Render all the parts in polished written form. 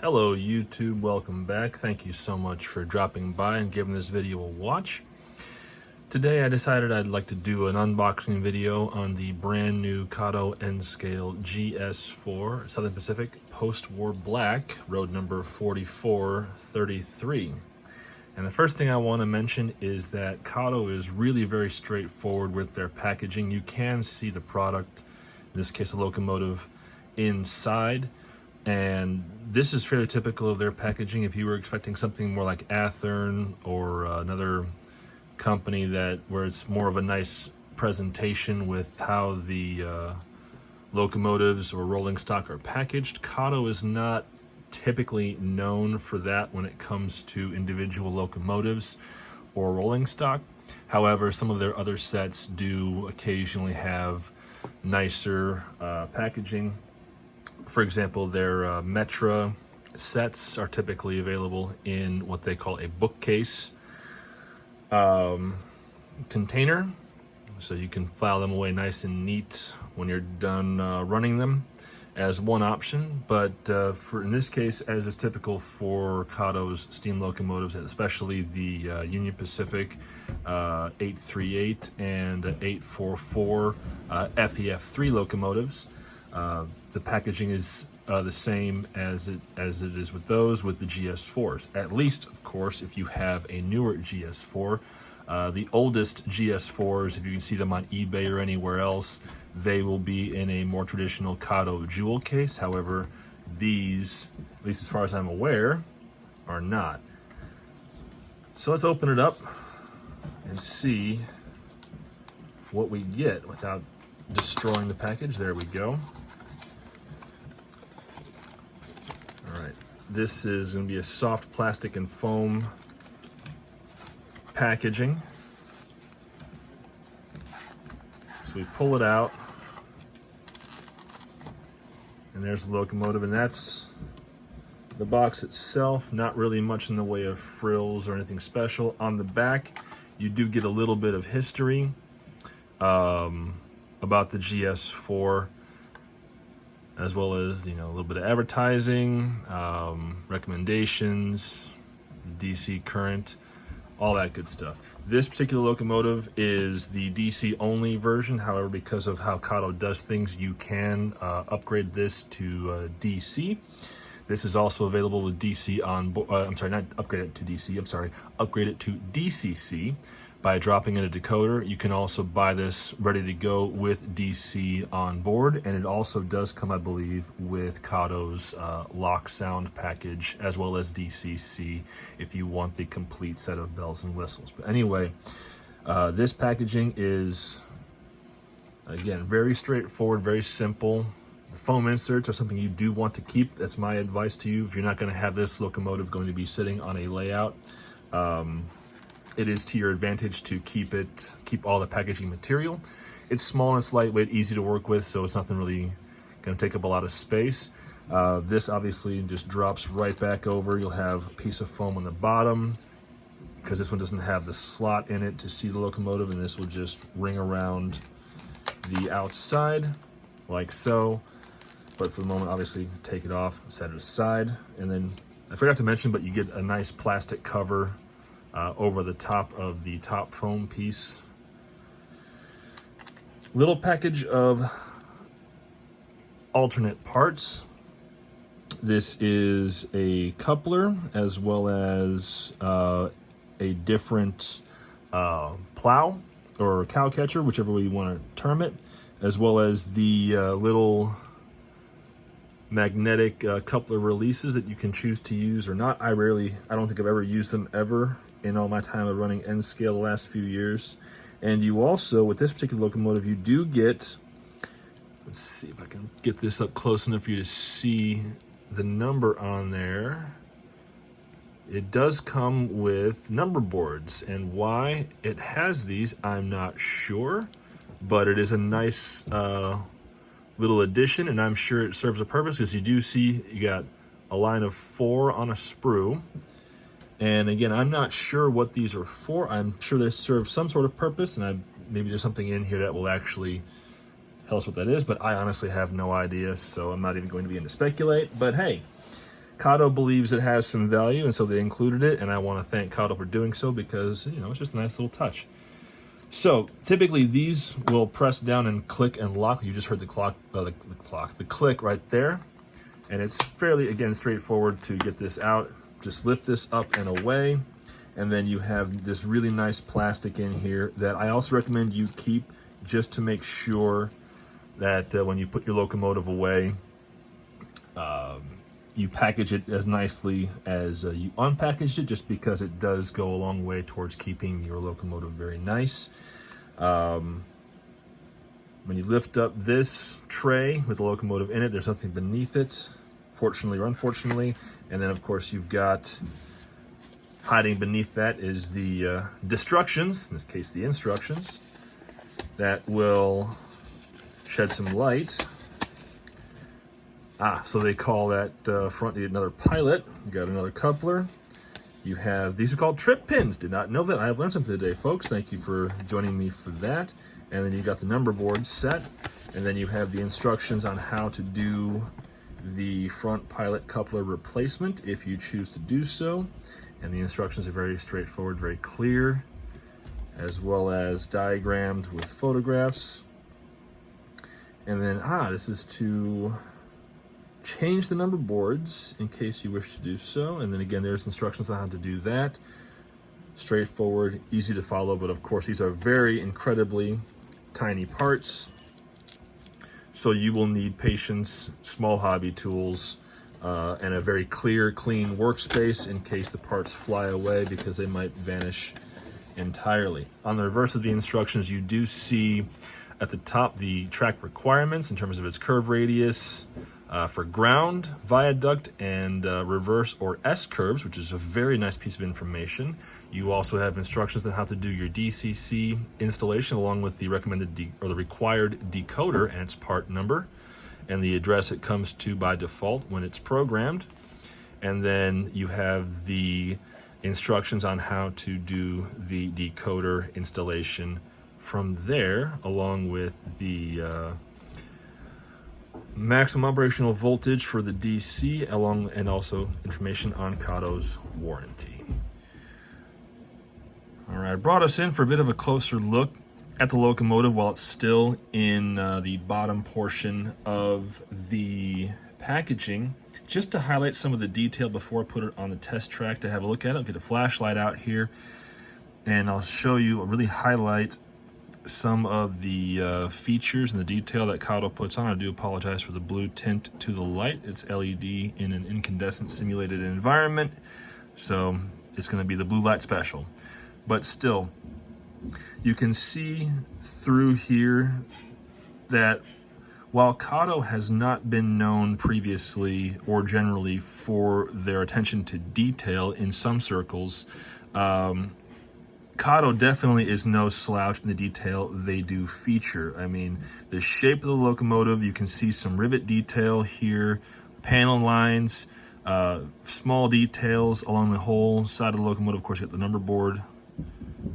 Hello YouTube, welcome back. Thank you so much for dropping by and giving this video a watch. Today I decided I'd like to do an unboxing video on the brand new Kato N-Scale GS4 Southern Pacific Post-War Black, road number 4433. And the first thing I want to mention is that Kato is really very straightforward with their packaging. You can see the product, in this case a locomotive, inside. And this is fairly typical of their packaging. If you were expecting something more like Athearn or another company where it's more of a nice presentation with how the locomotives or rolling stock are packaged, Kato is not typically known for that when it comes to individual locomotives or rolling stock. However, some of their other sets do occasionally have nicer packaging. For example, their Metra sets are typically available in what they call a bookcase container, so you can file them away nice and neat when you're done running them as one option. But in this case, as is typical for Kato's steam locomotives, especially the Union Pacific 838 and 844 FEF3 locomotives, the packaging is the same as it is with those with the GS4s. At least, of course, if you have a newer GS4. The oldest GS4s, if you can see them on eBay or anywhere else, they will be in a more traditional Kato jewel case. However, these, at least as far as I'm aware, are not. So let's open it up and see what we get without destroying the package. There we go. All right, this is going to be a soft plastic and foam packaging. So we pull it out, and there's the locomotive, and that's the box itself. Not really much in the way of frills or anything special. On the back, you do get a little bit of history about the GS4, as well as, a little bit of advertising, recommendations, DC current, all that good stuff. This particular locomotive is the DC only version. However, because of how Kato does things, you can upgrade this to DC. This is also available with DC on board. I'm sorry, not upgrade it to DC. I'm sorry, upgrade it to DCC by dropping in a decoder. You can also buy this ready to go with DC on board, and it also does come, I believe, with Kato's lock sound package, as well as DCC if you want the complete set of bells and whistles. But anyway, this packaging is, again, very straightforward, very simple. The foam inserts are something you do want to keep. That's my advice to you if you're not going to have this locomotive going to be sitting on a layout. It is to your advantage to keep all the packaging material. It's small and it's lightweight, easy to work with, so it's nothing really going to take up a lot of space. This obviously just drops right back over. You'll have a piece of foam on the bottom, because this one doesn't have the slot in it to see the locomotive, and this will just ring around the outside like so. But for the moment, obviously, take it off, set it aside, and then I forgot to mention, but you get a nice plastic cover over the top of the top foam piece. Little package of alternate parts. This is a coupler, as well as a different plow or cow catcher, whichever way you want to term it, as well as the little magnetic coupler releases that you can choose to use or not. I don't think I've ever used them ever in all my time of running N-Scale the last few years. And you also, with this particular locomotive, you do get, let's see if I can get this up close enough for you to see the number on there. It does come with number boards, and why it has these, I'm not sure, but it is a nice little addition, and I'm sure it serves a purpose, because you do see you got a line of 4 on a sprue. And again, I'm not sure what these are for. I'm sure they serve some sort of purpose, and maybe there's something in here that will actually tell us what that is, but I honestly have no idea, so I'm not even going to begin to speculate. But hey, Kato believes it has some value, and so they included it, and I want to thank Kato for doing so because, you know, it's just a nice little touch. So typically these will press down and click and lock. You just heard the click right there. And it's fairly, again, straightforward to get this out. Just lift this up and away. And then you have this really nice plastic in here that I also recommend you keep just to make sure that when you put your locomotive away, you package it as nicely as you unpackaged it, just because it does go a long way towards keeping your locomotive very nice. When you lift up this tray with the locomotive in it, there's nothing beneath it, fortunately or unfortunately. And then, of course, you've got hiding beneath that is the destructions, in this case the instructions, that will shed some light. So they call that front need another pilot. You got another coupler. You have, these are called trip pins. Did not know that. I have learned something today, folks. Thank you for joining me for that. And then you got the number board set. And then you have the instructions on how to do the front pilot coupler replacement if you choose to do so. And the instructions are very straightforward, very clear, as well as diagrammed with photographs. And then, this is to change the number boards in case you wish to do so. And then again, there's instructions on how to do that. Straightforward, easy to follow, but of course these are very incredibly tiny parts. So you will need patience, small hobby tools, and a very clear, clean workspace in case the parts fly away, because they might vanish entirely. On the reverse of the instructions, you do see at the top the track requirements in terms of its curve radius, for ground, viaduct, and reverse or S curves, which is a very nice piece of information. You also have instructions on how to do your DCC installation, along with the recommended the required decoder and its part number, and the address it comes to by default when it's programmed. And then you have the instructions on how to do the decoder installation from there, along with the maximum operational voltage for the DC, and also information on Kato's warranty. All right, I brought us in for a bit of a closer look at the locomotive while it's still in the bottom portion of the packaging, just to highlight some of the detail before I put it on the test track to have a look at it. I'll get a flashlight out here and I'll show you, really highlight some of the features and the detail that Kato puts on. I do apologize for the blue tint to the light. It's LED in an incandescent simulated environment, so it's going to be the blue light special. But still, you can see through here that while Kato has not been known previously or generally for their attention to detail in some circles, Kato definitely is no slouch in the detail they do feature. I mean, the shape of the locomotive, you can see some rivet detail here, panel lines, small details along the whole side of the locomotive. Of course, you got the number board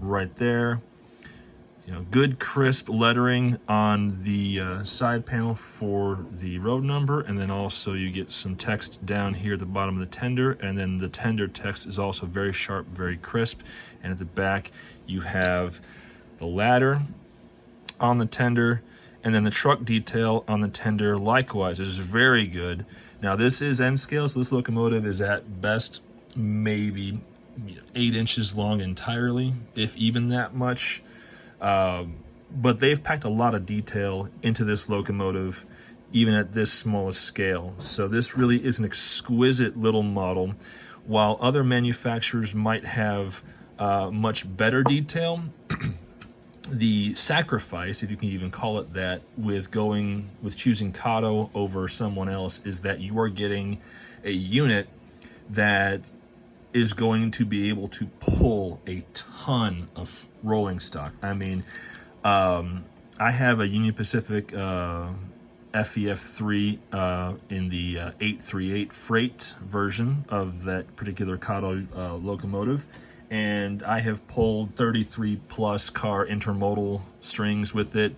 right there. You know, good crisp lettering on the side panel for the road number, and then also you get some text down here at the bottom of the tender, and then the tender text is also very sharp, very crisp. And at the back you have the ladder on the tender, and then the truck detail on the tender likewise is very good. Now this is N scale, so this locomotive is at best maybe 8 inches long entirely, if even that much. But they've packed a lot of detail into this locomotive, even at this smallest scale. So this really is an exquisite little model. While other manufacturers might have much better detail, the sacrifice, if you can even call it that, with choosing Kato over someone else is that you are getting a unit that is going to be able to pull a ton of rolling stock. I mean, I have a Union Pacific FEF3 in the 838 freight version of that particular Kato locomotive, and I have pulled 33 plus car intermodal strings with it.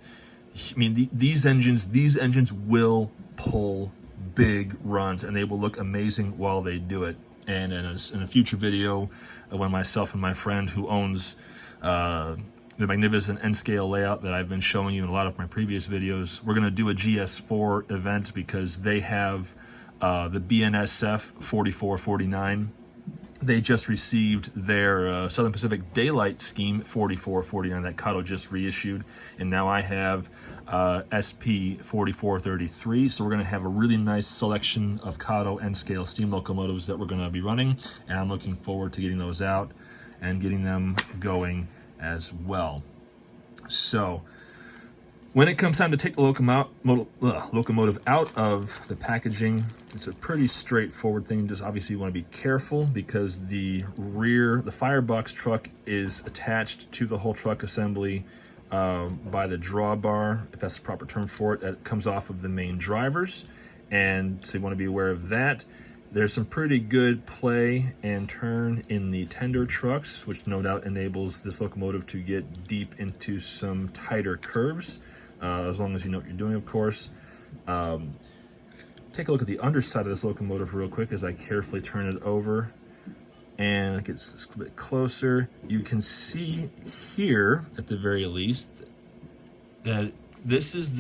I mean, these engines will pull big runs, and they will look amazing while they do it. And in a future video, when myself and my friend who owns the magnificent N-scale layout that I've been showing you in a lot of my previous videos, we're going to do a GS4 event because they have the BNSF 4449. They just received their Southern Pacific Daylight Scheme 4449 that Kato just reissued, and now I have SP 4433. So we're going to have a really nice selection of Kato N-scale steam locomotives that we're going to be running, and I'm looking forward to getting those out and getting them going as well. So when it comes time to take the locomotive out of the packaging, it's a pretty straightforward thing. Just obviously you want to be careful because the firebox truck is attached to the whole truck assembly by the drawbar, if that's the proper term for it, that comes off of the main drivers. And so you want to be aware of that. There's some pretty good play and turn in the tender trucks, which no doubt enables this locomotive to get deep into some tighter curves. As long as you know what you're doing, of course. Take a look at the underside of this locomotive real quick as I carefully turn it over and it gets a bit closer. You can see here, at the very least, that this is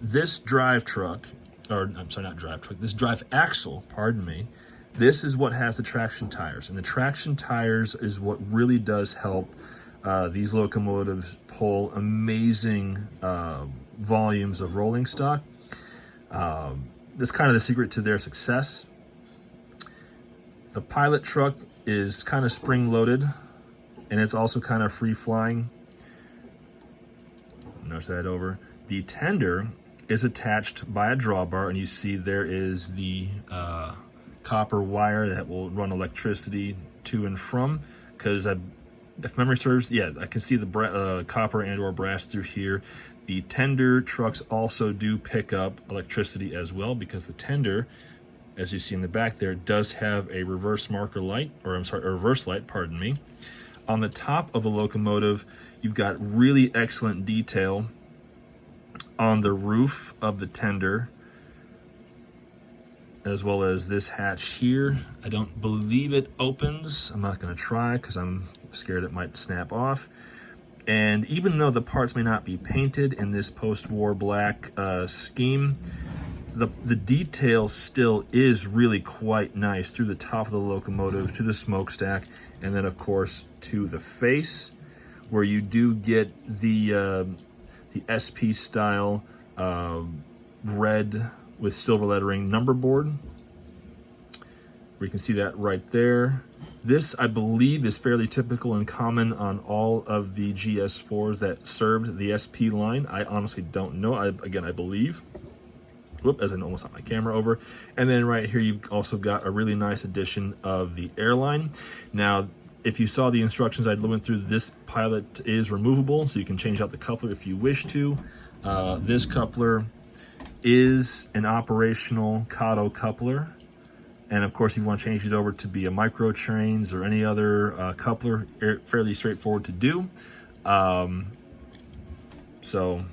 this drive truck, or I'm sorry, not drive truck, this drive axle, pardon me, this is what has the traction tires. And the traction tires is what really does help these locomotives pull amazing volumes of rolling stock. That's kind of the secret to their success. The pilot truck is kind of spring-loaded, and it's also kind of free-flying. Nudge that over. The tender is attached by a drawbar, and you see there is the copper wire that will run electricity to and from, because if memory serves, yeah, I can see the copper and or brass through here. The tender trucks also do pick up electricity as well, because the tender, as you see in the back there, does have a reverse marker light, or I'm sorry, a reverse light, pardon me. On the top of the locomotive, you've got really excellent detail on the roof of the tender, as well as this hatch here. I don't believe it opens. I'm not going to try because I'm scared it might snap off. And even though the parts may not be painted in this post-war black scheme, the detail still is really quite nice through the top of the locomotive, to the smokestack, and then of course to the face, where you do get the SP style red with silver lettering number board, where you can see that right there. This, I believe, is fairly typical and common on all of the GS4s that served the SP line. I honestly don't know. Again, I believe. Whoop, as I almost knocked my camera over. And then right here, you've also got a really nice addition of the airline. Now, if you saw the instructions I went through, this pilot is removable, so you can change out the coupler if you wish to. This coupler is an operational Kato coupler. And of course, if you want to change it over to be a micro trains or any other coupler, fairly straightforward to do. So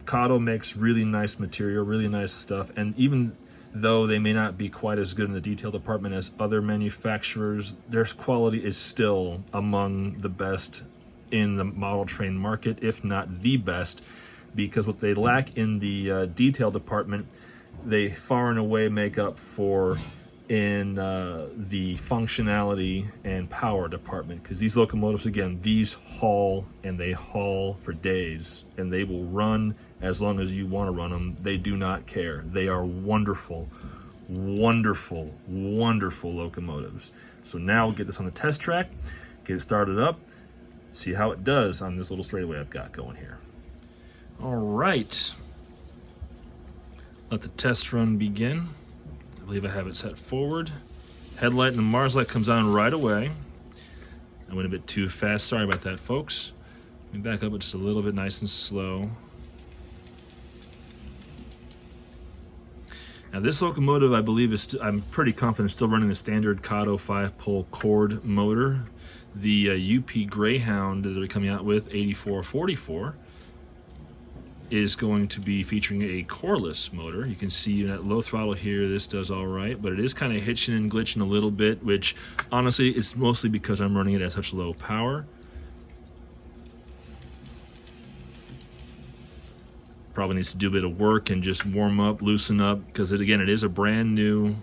Kato makes really nice material, really nice stuff. And even though they may not be quite as good in the detail department as other manufacturers, their quality is still among the best in the model train market, if not the best, because what they lack in the detail department, they far and away make up for in the functionality and power department, because these locomotives, again, these haul, and they haul for days, and they will run as long as you want to run them. They do not care. They are wonderful, wonderful, wonderful locomotives. So now we'll get this on the test track, get it started up, see how it does on this little straightaway I've got going here. All right. Let the test run begin. I believe I have it set forward. Headlight and the Mars light comes on right away. I went a bit too fast. Sorry about that, folks. Let me back up just a little bit, nice and slow. Now this locomotive, I believe, I'm pretty confident, still running the standard Kato 5-pole cord motor. The UP Greyhound that they're coming out with, 8444, is going to be featuring a coreless motor. You can see at low throttle here, this does all right, but it is kind of hitching and glitching a little bit, which honestly is mostly because I'm running it at such low power. Probably needs to do a bit of work and just warm up, loosen up, because again, it is a brand new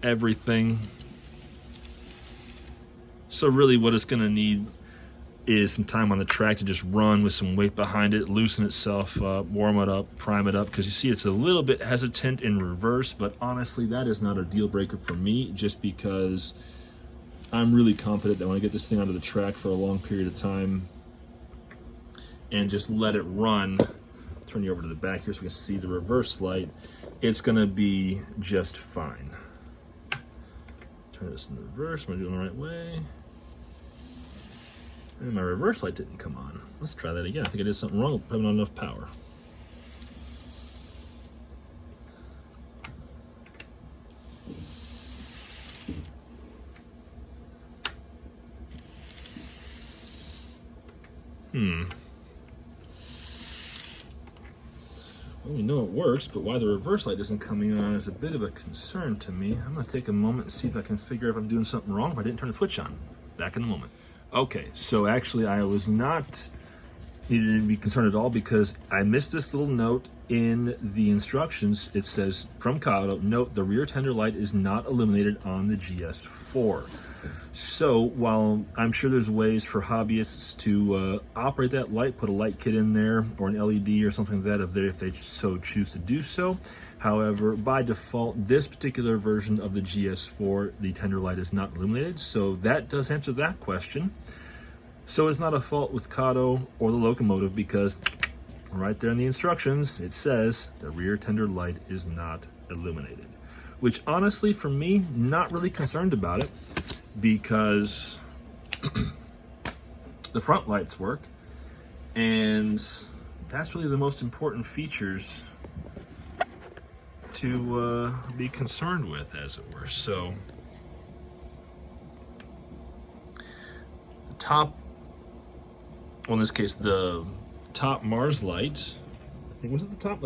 everything. So really what it's gonna need is some time on the track to just run with some weight behind it, loosen itself up, warm it up, prime it up, because you see it's a little bit hesitant in reverse, but honestly that is not a deal breaker for me, just because I'm really confident that when I get this thing onto the track for a long period of time and just let it run, turn you over to the back here so we can see the reverse light, it's gonna be just fine. Turn this in reverse, am I doing the right way? And my reverse light didn't come on. Let's try that again. I think I did something wrong, probably not enough power. Well, we know it works, but why the reverse light isn't coming on is a bit of a concern to me. I'm gonna take a moment and see if I can figure out if I'm doing something wrong, if I didn't turn the switch on. Back in a moment. Okay, so actually I was not needed to be concerned at all, because I missed this little note in the instructions. It says, from Kato, note the rear tender light is not illuminated on the GS4. So while I'm sure there's ways for hobbyists to operate that light, put a light kit in there or an LED or something like that if they so choose to do so. However, by default, this particular version of the GS4, the tender light is not illuminated, so that does answer that question. So it's not a fault with Kato or the locomotive, because right there in the instructions, it says the rear tender light is not illuminated. Which honestly, for me, not really concerned about it, because the front lights work, and that's really the most important features to be concerned with, as it were. So the top, well in this case the top Mars light, I think, was it the top?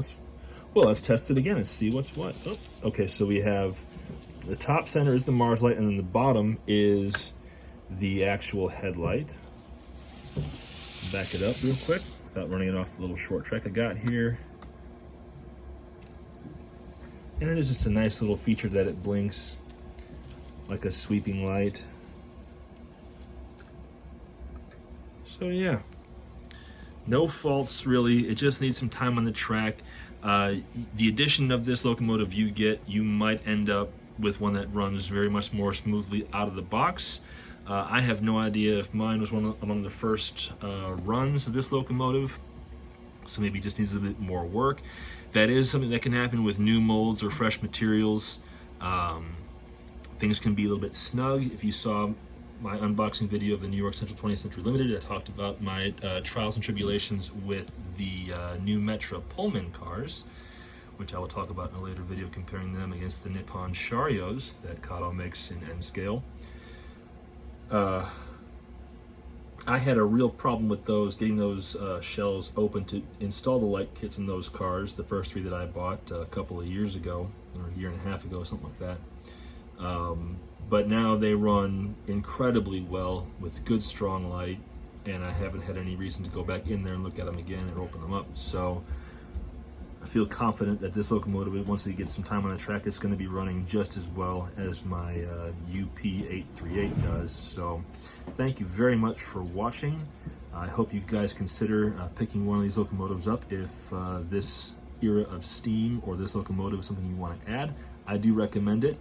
Let's test it again and see what's what. Oh, okay, so we have the top center is the Mars light, and then the bottom is the actual headlight. Back it up real quick without running it off the little short track I got here. And it is just a nice little feature that it blinks like a sweeping light. So yeah, no faults really. It just needs some time on the track. The addition of this locomotive you might end up with one that runs very much more smoothly out of the box. I have no idea if mine was among the first runs of this locomotive, so maybe it just needs a bit more work. That is something that can happen with new molds or fresh materials. Things can be a little bit snug. If you saw my unboxing video of the New York Central 20th Century Limited, I talked about my trials and tribulations with the new Metra Pullman cars, which I will talk about in a later video, comparing them against the Nippon Charios that Kato makes in N scale. I had a real problem with those, getting those shells open to install the light kits in those cars, the first three that I bought a couple of years ago, or a year and a half ago, something like that. But now they run incredibly well with good strong light, and I haven't had any reason to go back in there and look at them again and open them up. So I feel confident that this locomotive, once it gets some time on the track, it's going to be running just as well as my UP838 does. So thank you very much for watching. I hope you guys consider picking one of these locomotives up if this era of steam or this locomotive is something you want to add. I do recommend it,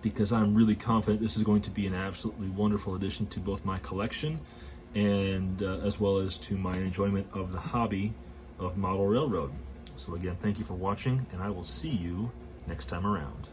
because I'm really confident this is going to be an absolutely wonderful addition to both my collection and as well as to my enjoyment of the hobby of model railroad. So again, thank you for watching, and I will see you next time around.